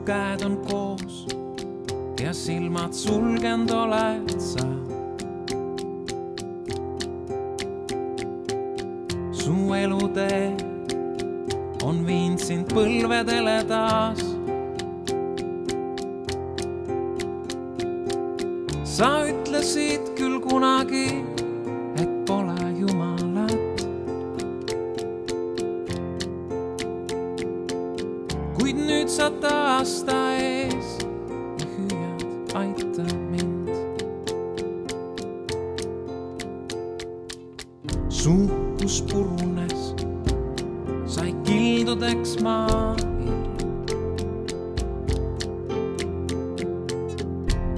käed on koos ja silmad sulgend oled sa. Su elutee on viinud sind põlvedele taas. Sa ütlesid küll kunagi, et pole Jumalat. Kuid nüüd sa taasta ees ja hüüad, aita mind. Suukus purunes, sai kildudeks maailm.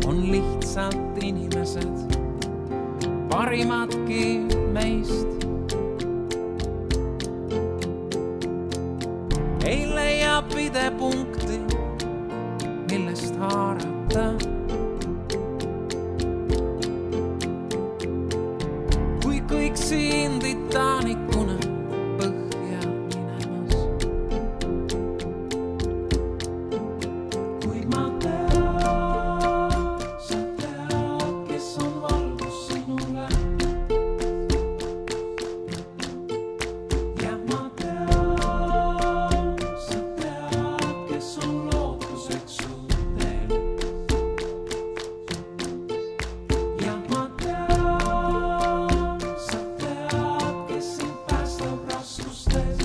On lihtsalt inimesed, parimadki meist. Ei leia pidepunkti, millest haarata. Kui kõik siin titaanikuna põhja minemas. Kuid ma tean, sa tead, kes on valgus sinule. Ja ma tean, sa tead, kes on lootuseks su teel. Ja ma tean, sa tead, kes sind päästab raskustes.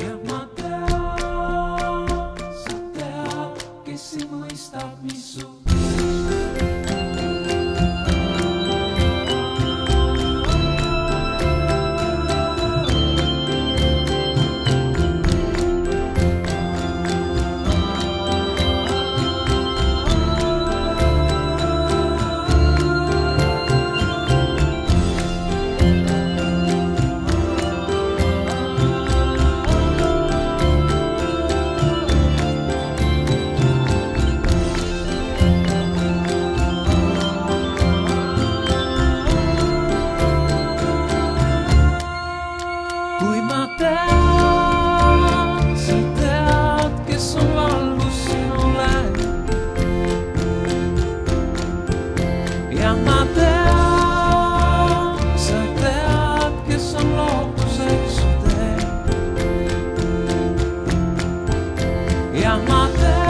Ja ma tean, sa tead, kes sind mõistab, mis su. Kui ma tean, sa tead, kes on valgus sinule. Ja ma tean, sa tead, kes on lootuseks su teel. Ja ma tean,